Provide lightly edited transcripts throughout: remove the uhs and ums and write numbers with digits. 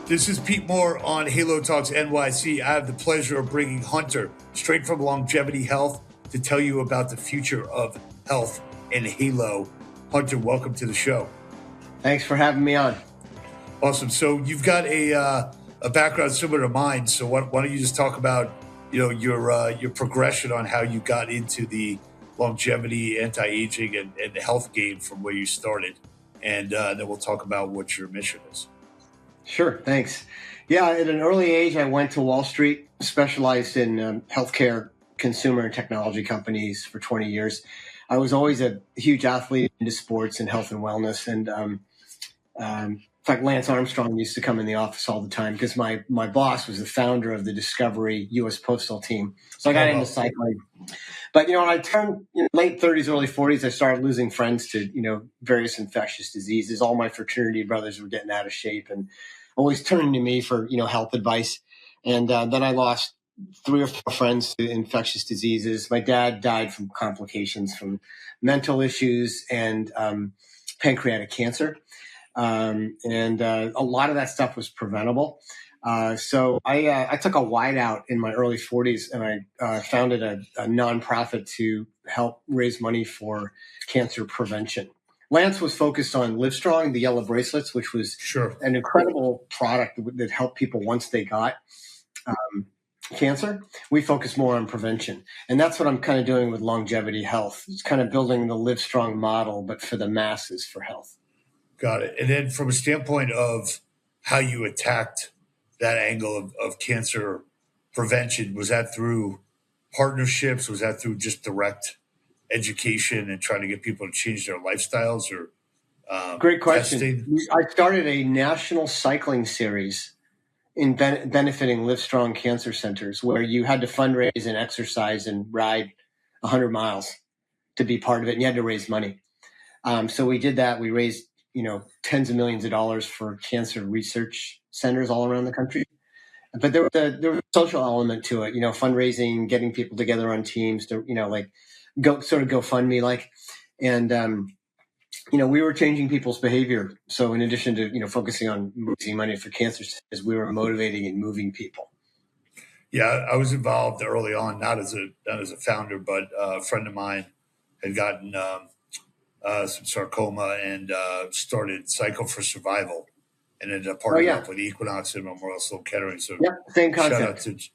This is Pete Moore on Halo Talks NYC. I have the pleasure of bringing Hunter straight from Longevity Health to tell you about the future of health and Halo. Hunter, welcome to the show. Thanks for having me on. Awesome. So you've got a background similar to mine. So why don't you just talk about your progression on how you got into the longevity, anti-aging, and the health game from where you started, and then we'll talk about what your mission is. Sure, thanks. Yeah, at an early age, I went to Wall Street, specialized in healthcare, consumer, and technology companies for 20 years. I was always a huge athlete into sports and health and wellness. And in fact, Lance Armstrong used to come in the office all the time because my boss was the founder of the Discovery U.S. Postal Team. So I got into cycling. But, when I turned late 30s, early 40s, I started losing friends to, various infectious diseases. All my fraternity brothers were getting out of shape and always turning to me for, health advice. And then I lost 3 or 4 friends to infectious diseases. My dad died from complications from mental issues and pancreatic cancer. And a lot of that stuff was preventable. So I took a wide out in my early 40s and I founded a nonprofit to help raise money for cancer prevention. Lance was focused on Livestrong, the yellow bracelets, which was an incredible product that helped people once they got cancer. We focus more on prevention. And that's what I'm kind of doing with Longevity Health. It's kind of building the Livestrong model, but for the masses for health. Got it. And then from a standpoint of how you attacked that angle of cancer prevention, was that through partnerships? Was that through just direct education and trying to get people to change their lifestyles? Or great question. Testing? I started a national cycling series in benefiting Livestrong cancer centers where you had to fundraise and exercise and ride 100 miles to be part of it, and you had to raise money. So we did that. We raised tens of millions of dollars for cancer research centers all around the country. But there was a social element to it, fundraising, getting people together on teams to, go GoFundMe and we were changing people's behavior. So in addition to, focusing on raising money for cancer centers, we were motivating and moving people. Yeah, I was involved early on, not as a founder, but a friend of mine had gotten some sarcoma and started Cycle for Survival and ended up partnering up with Equinox and Memorial Sloan Kettering. So same concept.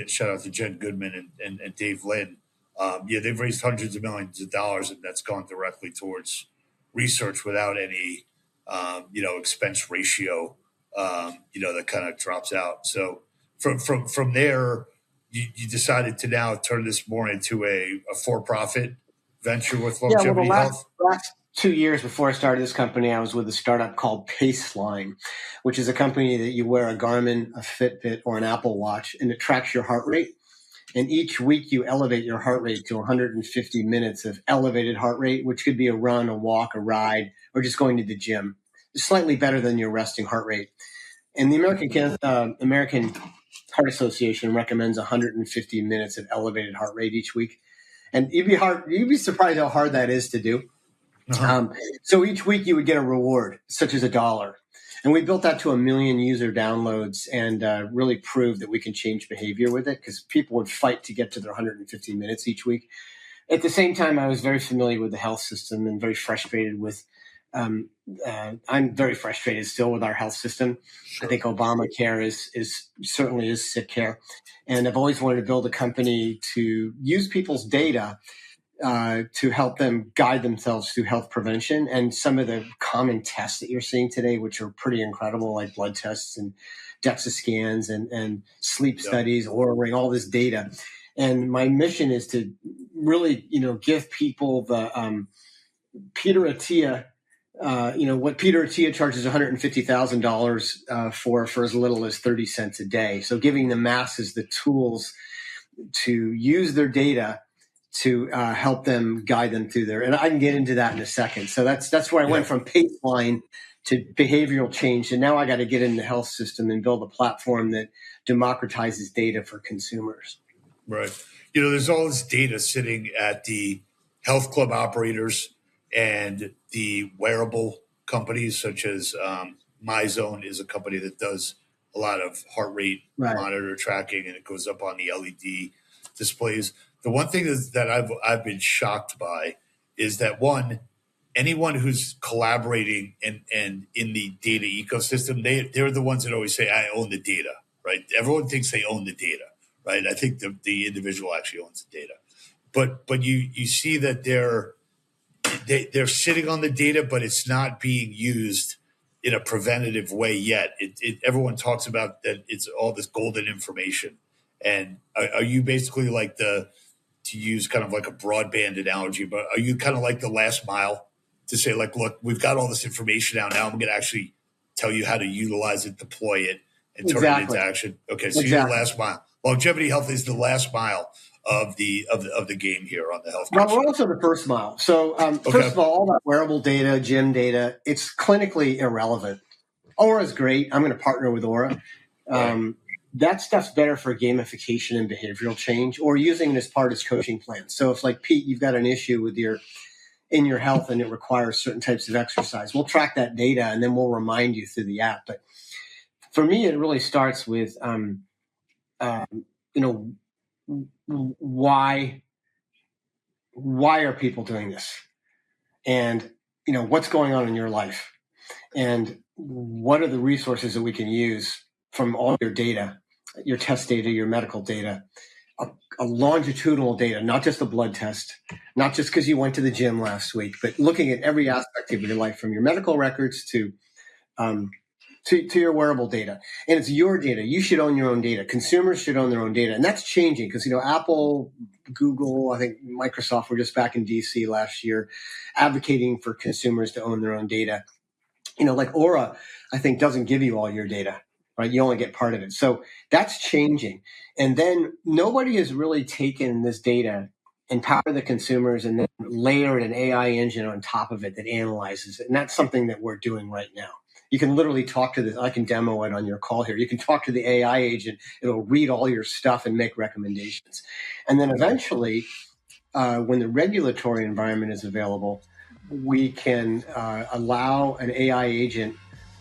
Shout out to Jen Goodman and Dave Lynn. They've raised hundreds of millions of dollars, and that's gone directly towards research without any, expense ratio, that kind of drops out. So from there, you decided to now turn this more into a for-profit venture with Longevity Health? Last 2 years before I started this company, I was with a startup called Paceline, which is a company that you wear a Garmin, a Fitbit, or an Apple Watch, and it tracks your heart rate. And each week you elevate your heart rate to 150 minutes of elevated heart rate, which could be a run, a walk, a ride, or just going to the gym. It's slightly better than your resting heart rate. And the American Heart Association recommends 150 minutes of elevated heart rate each week. And you'd be surprised how hard that is to do. So each week you would get a reward, such as $1. And we built that to 1 million user downloads and really proved that we can change behavior with it because people would fight to get to their 150 minutes each week. At the same time, I was very familiar with the health system and very frustrated with I'm very frustrated still with our health system. Sure. I think Obamacare is certainly sick care. And I've always wanted to build a company to use people's data to help them guide themselves through health prevention. And some of the common tests that you're seeing today, which are pretty incredible, like blood tests and DEXA scans and sleep studies, Oura Ring, all this data. And my mission is to really, give people the Peter Attia, what Peter Attia charges $150,000 for as little as 30 cents a day. So giving the masses the tools to use their data to help them guide them through there. And I can get into that in a second. So that's where I went from Paceline to behavioral change. And now I got to get in the health system and build a platform that democratizes data for consumers. Right. There's all this data sitting at the health club operators and the wearable companies such as MyZone is a company that does a lot of heart rate Right. monitor tracking, and it goes up on the LED displays. The one thing that I've been shocked by is that anyone who's collaborating and in the data ecosystem, they're the ones that always say, I own the data, right? Everyone thinks they own the data, right? I think the individual actually owns the data. But you see that they're sitting on the data, but it's not being used in a preventative way yet. Everyone talks about that it's all this golden information. And are you basically like to use kind of like a broadband analogy, but are you kind of like the last mile to say, like, look, we've got all this information out now. I'm going to actually tell you how to utilize it, deploy it, and turn it into action. Okay, so you're the last mile. Longevity Health is the last mile of the game here on the health. Well, we're also the first mile. So first of all that wearable data, gym data, it's clinically irrelevant. Aura is great. I'm going to partner with Aura. That stuff's better for gamification and behavioral change, or using it as part of its coaching plan. So if, like, Pete, you've got an issue with your health and it requires certain types of exercise, we'll track that data and then we'll remind you through the app. But for me, it really starts with why are people doing this, and what's going on in your life, and what are the resources that we can use from all your data, your test data, your medical data, a longitudinal data, not just a blood test, not just because you went to the gym last week, but looking at every aspect of your life, from your medical records to your wearable data. And it's your data. You should own your own data. Consumers should own their own data. And that's changing because, Apple, Google, I think Microsoft were just back in DC last year advocating for consumers to own their own data. Like Aura, I think, doesn't give you all your data, right? You only get part of it. So that's changing. And then nobody has really taken this data, empower the consumers, and then layered an AI engine on top of it that analyzes it. And that's something that we're doing right now. You can literally talk to this. I can demo it on your call here. You can talk to the AI agent. It'll read all your stuff and make recommendations. And then eventually, when the regulatory environment is available, we can allow an AI agent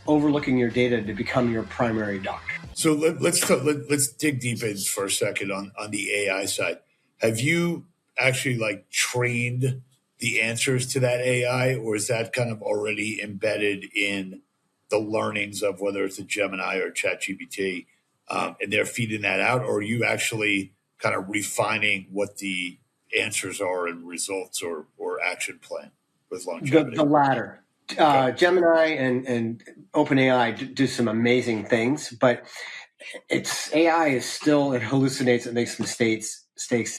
overlooking your data to become your primary doctor. So let's dig deep in for a second on the AI side. Have you actually trained the answers to that AI, or is that kind of already embedded in the learnings of whether it's a Gemini or ChatGPT, and they're feeding that out, or are you actually kind of refining what the answers are and results or action plan with longevity? The latter. Okay. Gemini and OpenAI do some amazing things, but AI is still, it hallucinates, it makes mistakes,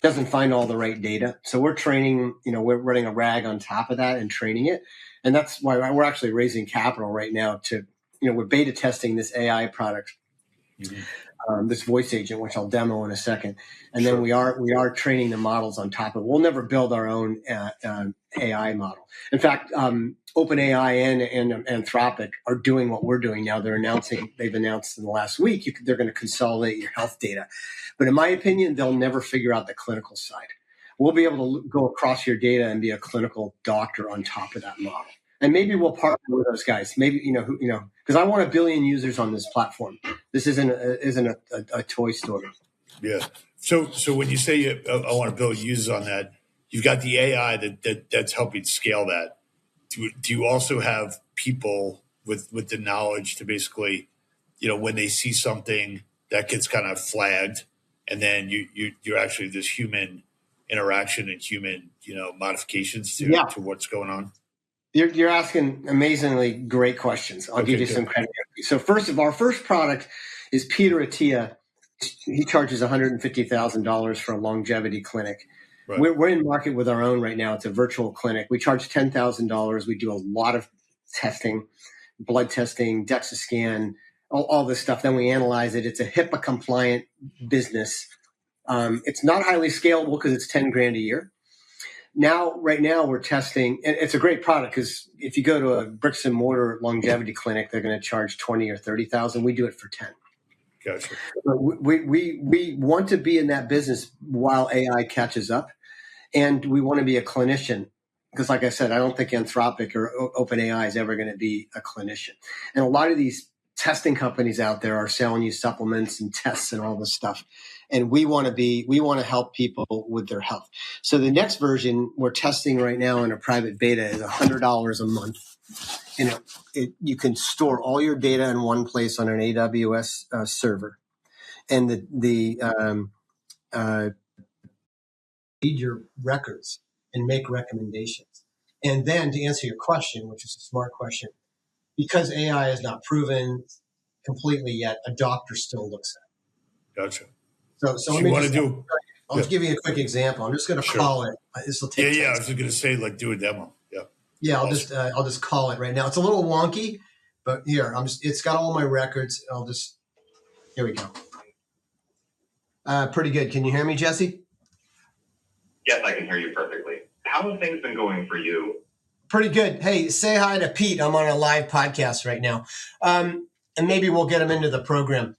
doesn't find all the right data. So we're training, we're running a RAG on top of that and training it. And that's why we're actually raising capital right now to, we're beta testing this AI product, this voice agent, which I'll demo in a second. And then we are training the models on top of it. We'll never build our own AI model. In fact, OpenAI and Anthropic are doing what we're doing now. They've announced in the last week, they're going to consolidate your health data. But in my opinion, they'll never figure out the clinical side. We'll be able to go across your data and be a clinical doctor on top of that model. And maybe we'll partner with those guys. Maybe, because I want 1 billion users on this platform. This isn't a toy store. Yeah. So when you say I want 1 billion users on that, you've got the AI that's helping scale that. Do you also have people with the knowledge to basically, when they see something that gets kind of flagged, and then you're actually this human interaction and human, modifications to what's going on? You're asking amazingly great questions. I'll give you some credit. So first of all, our first product is Peter Attia. He charges $150,000 for a longevity clinic. Right. We're in market with our own right now. It's a virtual clinic. We charge $10,000. We do a lot of testing, blood testing, DEXA scan, all this stuff. Then we analyze it. It's a HIPAA compliant business. It's not highly scalable because it's $10,000 a year. Right now we're testing, and it's a great product because if you go to a bricks and mortar longevity clinic, they're going to charge $20,000 or $30,000. We do it for $10,000. Gotcha. We want to be in that business while AI catches up, and we want to be a clinician because, like I said, I don't think Anthropic or OpenAI is ever going to be a clinician. And a lot of these testing companies out there are selling you supplements and tests and all this stuff. And we want to help people with their health. So the next version we're testing right now in a private beta is $100 a month. And you can store all your data in one place on an AWS server. And read your records and make recommendations. And then to answer your question, which is a smart question, because AI is not proven completely yet, a doctor still looks at it. Gotcha. So let me I'll just give you a quick example. I'm just going to call it. This will take. I was just going to say, like, do a demo. Yeah. Yeah, I'll just call it right now. It's a little wonky, but here it's got all my records. Here we go. Pretty good. Can you hear me, Jesse? Yes, I can hear you perfectly. How have things been going for you? Pretty good. Hey, say hi to Pete. I'm on a live podcast right now. And maybe we'll get him into the program.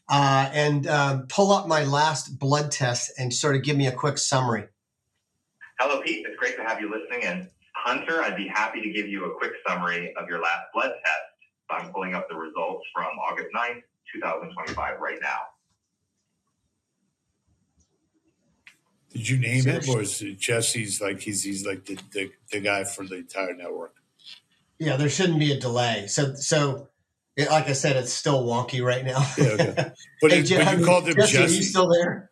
And pull up my last blood test and sort of give me a quick summary. Hello, Pete. It's great to have you listening in. Hunter, I'd be happy to give you a quick summary of your last blood test. I'm pulling up the results from August 9th, 2025 right now. Did you name him, or is it Jesse's like he's like the guy for the entire network? Yeah, there shouldn't be a delay. So like I said, it's still wonky right now. Yeah, okay. But you called him Jesse. Are you still there?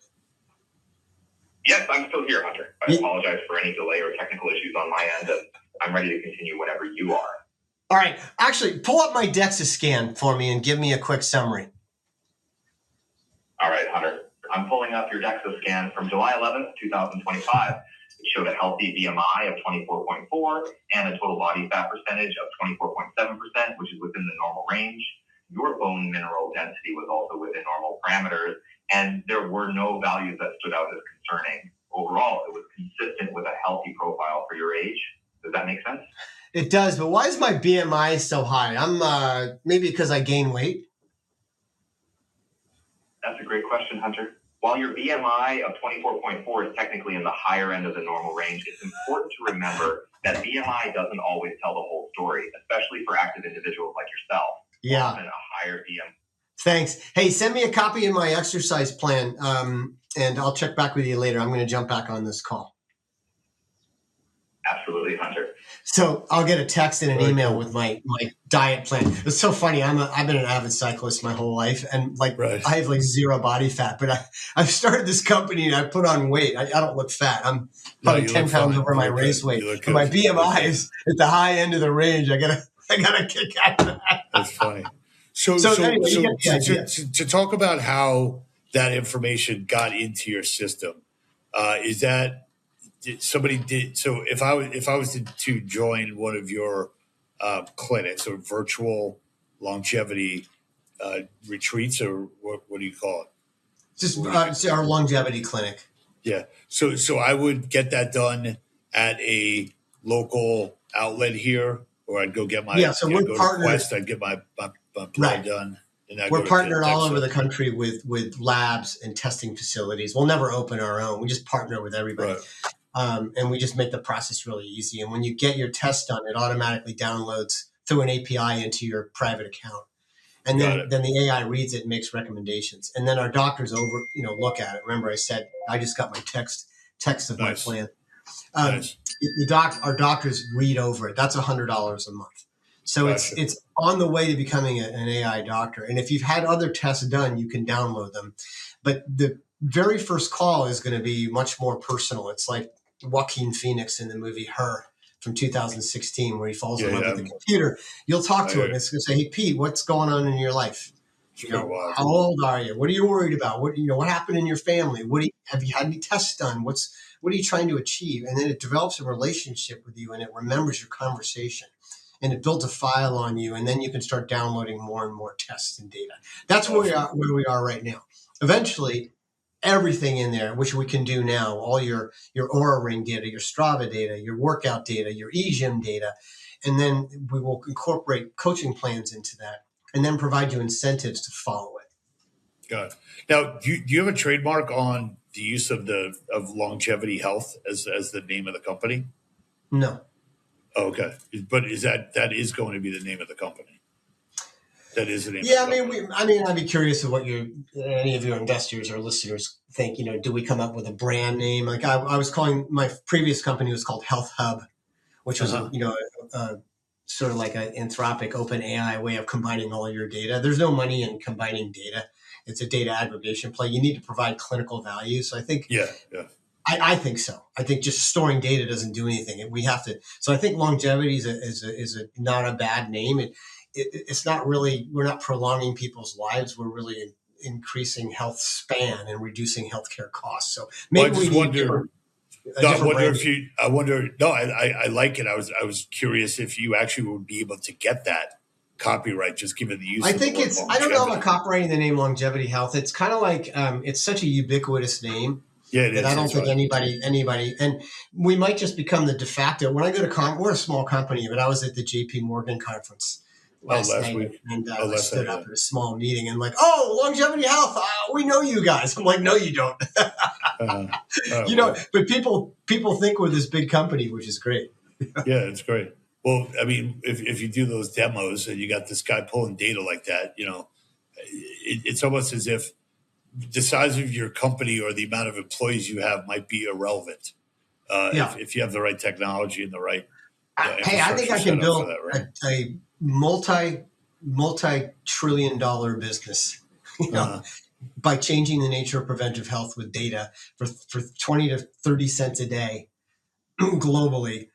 Yes, I'm still here, Hunter. I apologize for any delay or technical issues on my end, and I'm ready to continue whenever you are. All right. Actually, pull up my DEXA scan for me and give me a quick summary. All right, Hunter. I'm pulling up your DEXA scan from July 11th, 2025. It showed a healthy BMI of 24.4 and a total body fat percentage of 24.7%, which is within the normal range. Your bone mineral density was also within normal parameters, and there were no values that stood out as concerning. Overall, it was consistent with a healthy profile for your age. Does that make sense? It does, but why is my BMI so high? I'm maybe because I gain weight? That's a great question, Hunter. While your BMI of 24.4 is technically in the higher end of the normal range, it's important to remember that BMI doesn't always tell the whole story, especially for active individuals like yourself. Yeah. Often a higher BMI. Thanks. Hey, send me a copy of my exercise plan, and I'll check back with you later. I'm going to jump back on this call. Absolutely, Hunter. So I'll get a text and an email with my diet plan. It's so funny. I've been an avid cyclist my whole life, and I have like zero body fat. But I've started this company and I put on weight. I don't look fat. I'm probably 10 pounds over my race weight. But my BMI is at the high end of the range. I gotta kick out of that. That's funny. So anyway, to talk about how that information got into your system, is that somebody did? So if I was to join one of your clinics or virtual longevity retreats, or what do you call it? Just it's our longevity clinic. Yeah. So I would get that done at a local outlet here, or I'd go get my So we're partnered. Quest, I'd get my blood done. We're partnered all over the country with labs and testing facilities. We'll never open our own. We just partner with everybody. Right. And we just make the process really easy. And when you get your test done, it automatically downloads through an API into your private account. And then the AI reads it and makes recommendations. And then our doctors look at it. Remember I said, I just got my text of my plan. Our doctors read over it. That's $100 a month. So it's on the way to becoming an AI doctor. And if you've had other tests done, you can download them. But the very first call is going to be much more personal. It's like Joaquin Phoenix in the movie Her from 2016, where he falls in love with the computer. You'll talk to it and it's going to say, hey, Pete, what's going on in your life? How old are you? What are you worried about? What happened in your family? Have you had any tests done? What are you trying to achieve? And then it develops a relationship with you and it remembers your conversation. And it builds a file on you, and then you can start downloading more and more tests and data. That's where we are right now. Eventually, everything in there, which we can do now, all your Oura Ring data, your Strava data, your workout data, your eGym data, and then we will incorporate coaching plans into that, and then provide you incentives to follow it. Got it. Now, do you have a trademark on the use of Longevity Health as the name of the company? No. Oh, okay, but is that is going to be the name of the company? that is an Yeah, company. I'd be curious of what any of your investors or listeners think. Do we come up with a brand name? Like I was calling my previous company was called Health Hub, which was a sort of like an Anthropic OpenAI way of combining all your data. There's no money in combining data. It's a data aggregation play. You need to provide clinical value. So I think, Yeah. I think so. I think just storing data doesn't do anything. We have to. So I think longevity is not a bad name. It's not really. We're not prolonging people's lives. We're really increasing health span and reducing healthcare costs. So maybe we need a different brand. I like it. I was curious if you actually would be able to get that copyright just given the use I of think the word I don't know about longevity. copywriting the name Longevity Health. It's kind of like it's such a ubiquitous name Yeah, it that is. I don't That's think right. anybody, and we might just become the de facto. When I go to we're a small company, but I was at the JP Morgan conference Oh, last last night, week. and Oh, I last stood night. up Yeah. at a small meeting and like, oh, Longevity Health, we know you guys. I'm like, no, you don't. Well, But people think we're this big company, which is great. yeah, it's great. Well, I mean, if you do those demos and you got this guy pulling data like that, it's almost as if the size of your company or the amount of employees you have might be irrelevant Yeah. if you have the right technology and the right Hey, I think infrastructure I can set up for build that, right? a multi-trillion dollar business, Uh, by changing the nature of preventive health with data for 20 to 30 cents a day globally,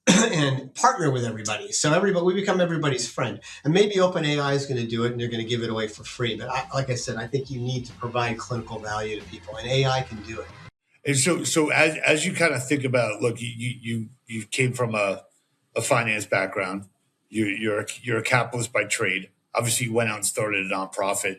and partner with everybody. So we become everybody's friend. And maybe OpenAI is going to do it and they're going to give it away for free. But like I said, I think you need to provide clinical value to people, and AI can do it. and so as you kind of think about, look, you came from a finance background. You're a capitalist by trade. Obviously, you went out and started a nonprofit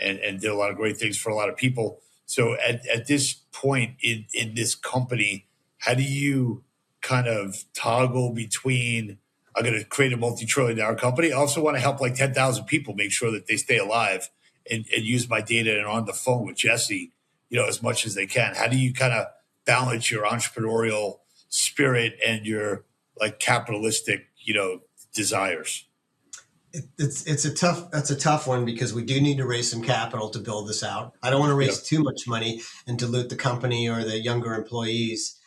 and did a lot of great things for a lot of people. So at this point in this company, how do you kind of toggle between I'm going to create a multi-trillion-dollar company. I also want to help like 10,000 people make sure that they stay alive and use my data and on the phone with Jesse, as much as they can. How do you kind of balance your entrepreneurial spirit and your like capitalistic, desires? That's a tough one because we do need to raise some capital to build this out. I don't want to Yeah, raise too much money and dilute the company or the younger employees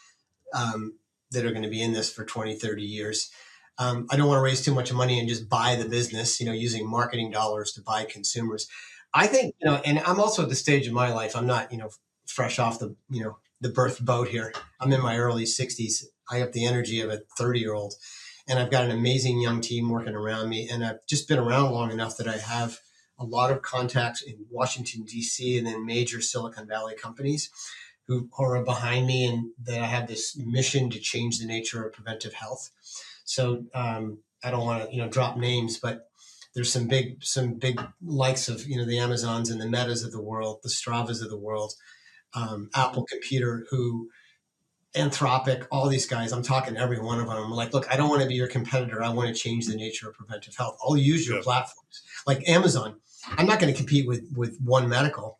that are going to be in this for 20, 30 years. I don't want to raise too much money and just buy the business, using marketing dollars to buy consumers. I think, and I'm also at the stage of my life. I'm not, fresh off the birth boat here. I'm in my early 60s. I have the energy of a 30-year-old, and I've got an amazing young team working around me. And I've just been around long enough that I have a lot of contacts in Washington, D.C., and then major Silicon Valley companies who are behind me, and that I have this mission to change the nature of preventive health. So I don't want to drop names, but there's some big likes of the Amazons and the Metas of the world, the Stravas of the world, Apple Computer, who Anthropic, all these guys. I'm talking to every one of them. I'm like, look, I don't want to be your competitor. I want to change the nature of preventive health. I'll use your yeah, platforms, like Amazon. I'm not going to compete with One Medical,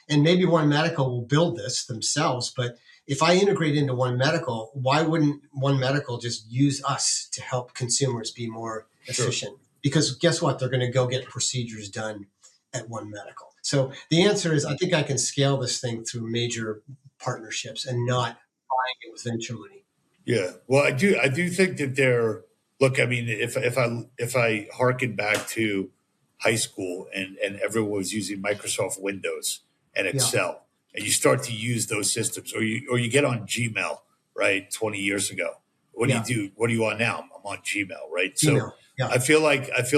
and maybe One Medical will build this themselves. But if I integrate into One Medical, why wouldn't One Medical just use us to help consumers be more sure. efficient? Because guess what? They're going to go get procedures done at One Medical. So the answer is, I think I can scale this thing through major partnerships and not buying it with venture money. Yeah. Well, I do think that they're look, I mean, if I harken back to high school and everyone was using Microsoft Windows and Yeah, Excel, and you start to use those systems, or you get on Gmail, right, 20 years ago. What do you yeah, do? What are you on now? I'm on Gmail, right? So Gmail. Yeah, I feel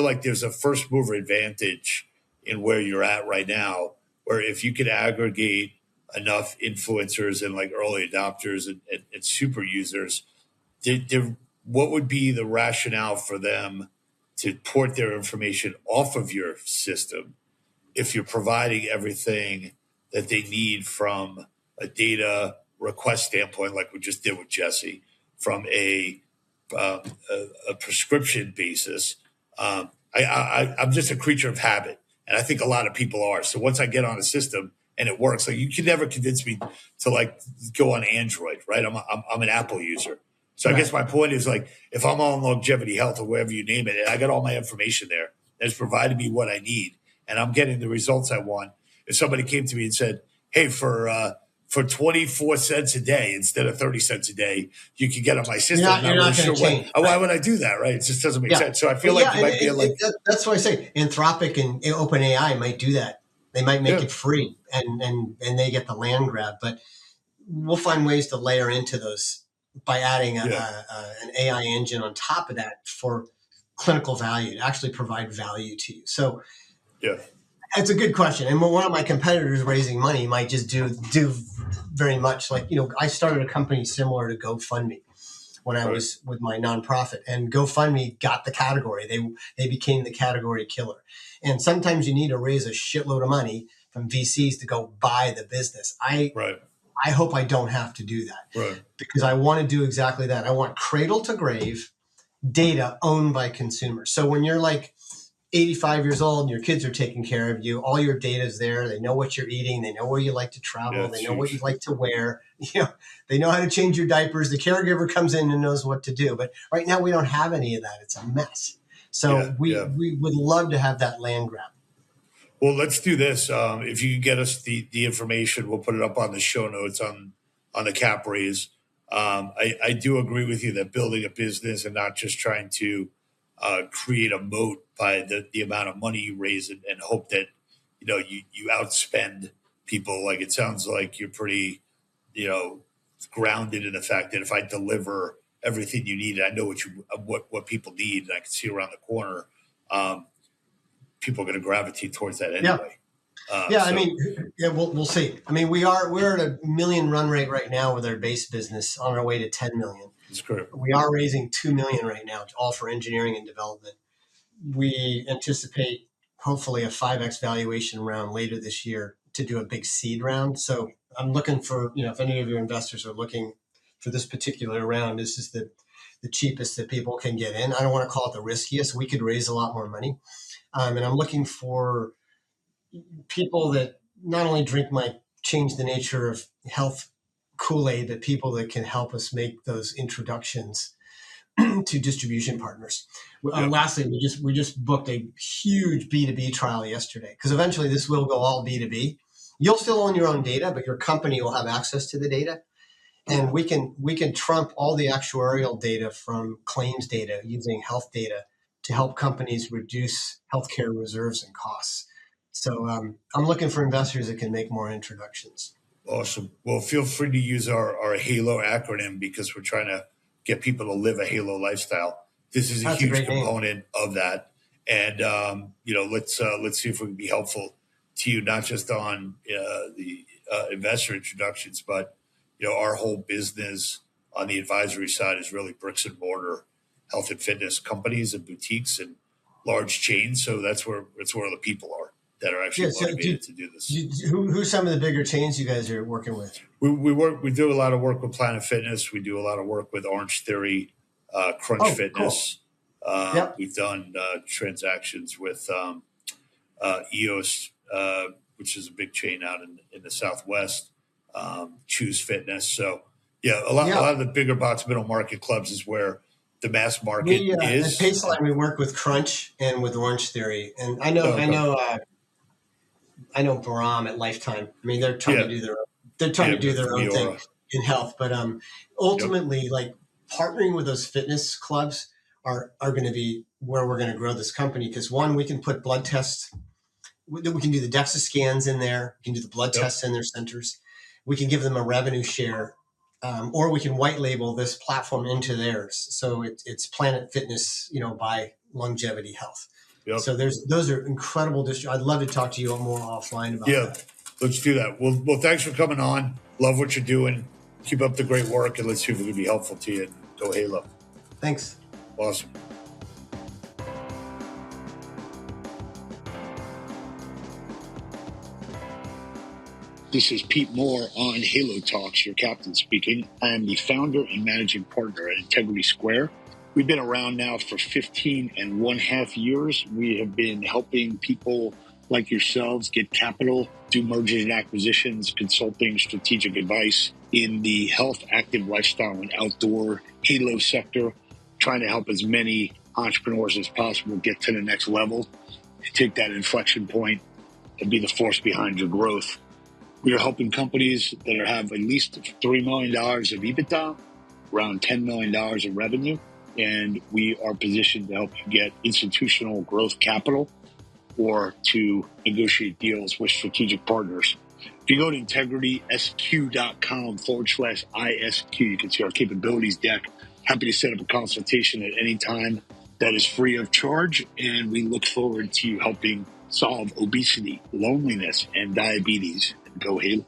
like there's a first mover advantage in where you're at right now, where if you could aggregate enough influencers and like early adopters and super users, what would be the rationale for them to port their information off of your system if you're providing everything that they need from a data request standpoint, like we just did with Jesse, from um, a prescription basis? I'm just a creature of habit, and I think a lot of people are. So once I get on a system and it works, like you can never convince me to like go on Android, right? I'm an Apple user. So I guess right. my point is like if I'm on Longevity Health or wherever you name it, and I got all my information there, that's provided me what I need, and I'm getting the results I want. If somebody came to me and said, "Hey, for 24 cents a day instead of 30 cents a day, you can get on my system," you're not going to change. Why would I do that? Right? It just doesn't make sense. So I feel like you might be like, that's why I say Anthropic and OpenAI might do that. They might make it free, and they get the land grab. But we'll find ways to layer into those by adding an AI engine on top of that for clinical value, to actually provide value to you. So it's a good question. And one of my competitors raising money might just do very much like, I started a company similar to GoFundMe when I was with my nonprofit, and GoFundMe got the category. They became the category killer. And sometimes you need to raise a shitload of money from VCs to go buy the business. I hope I don't have to do that, because I want to do exactly that. I want cradle to grave data owned by consumers. So when you're like 85 years old and your kids are taking care of you, all your data is there. They know what you're eating. They know where you like to travel. They know what you like to wear. They know how to change your diapers. The caregiver comes in and knows what to do. But right now we don't have any of that. It's a mess. So we would love to have that land grab. Well, let's do this. If you can get us the information, we'll put it up on the show notes on the cap raise. I do agree with you that building a business and not just trying to create a moat by the amount of money you raise and hope that you outspend people. Like, it sounds like you're pretty grounded in the fact that if I deliver everything you need, I know what people need, and I can see around the corner, people are going to gravitate towards that anyway. We'll see. I mean, we're at $1 million run rate right now with our base business, on our way to 10 million. That's correct. We are raising $2 million right now, all for engineering and development. We anticipate hopefully a 5x valuation round later this year to do a big seed round. So I'm looking for, if any of your investors are looking for this particular round, this is the cheapest that people can get in. I don't want to call it the riskiest. We could raise a lot more money. And I'm looking for people that not only change the nature of health Kool-Aid, but people that can help us make those introductions to distribution partners. Lastly, we just booked a huge B2B trial yesterday, because eventually this will go all B2B. You'll still own your own data, but your company will have access to the data. And we can trump all the actuarial data from claims data using health data to help companies reduce healthcare reserves and costs. So I'm looking for investors that can make more introductions. Awesome. Well, feel free to use our HALO acronym, because we're trying to get people to live a HALO lifestyle. This is a huge component of that. And, let's see if we can be helpful to you, not just on the investor introductions, but, our whole business on the advisory side is really bricks and mortar health and fitness companies and boutiques and large chains. So that's where the people are that are actually motivated to do this. Who's some of the bigger chains you guys are working with? We do a lot of work with Planet Fitness. We do a lot of work with Orange Theory, Crunch Fitness. Cool. We've done transactions with EOS, which is a big chain out in the Southwest, Choose Fitness. So a lot of the bigger box middle market clubs is where the mass market is. At Paceline, we work with Crunch and with Orange Theory, and I know Baram at Lifetime. I mean, they're trying to do their own thing in health, but ultimately, like, partnering with those fitness clubs are going to be where we're going to grow this company, because one, we can put blood tests. We can do the DEXA scans in there. We can do the blood tests in their centers. We can give them a revenue share. Or we can white label this platform into theirs. So it's Planet Fitness, by Longevity Health. Yep. So those are incredible. I'd love to talk to you more offline about that. Let's do that. Well, thanks for coming on. Love what you're doing. Keep up the great work, and let's see if we can be helpful to you. Go HALO. Thanks. Awesome. This is Pete Moore on HALO Talks, your captain speaking. I am the founder and managing partner at Integrity Square. We've been around now for 15.5 years. We have been helping people like yourselves get capital, do mergers and acquisitions, consulting, strategic advice in the health, active lifestyle, and outdoor HALO sector, trying to help as many entrepreneurs as possible get to the next level. take that inflection point and be the force behind your growth. We are helping companies that have at least $3 million of EBITDA, around $10 million of revenue, and we are positioned to help you get institutional growth capital or to negotiate deals with strategic partners. If you go to integritysq.com/ISQ, you can see our capabilities deck. Happy to set up a consultation at any time. That is free of charge, and we look forward to helping solve obesity, loneliness, and diabetes. Go Halo.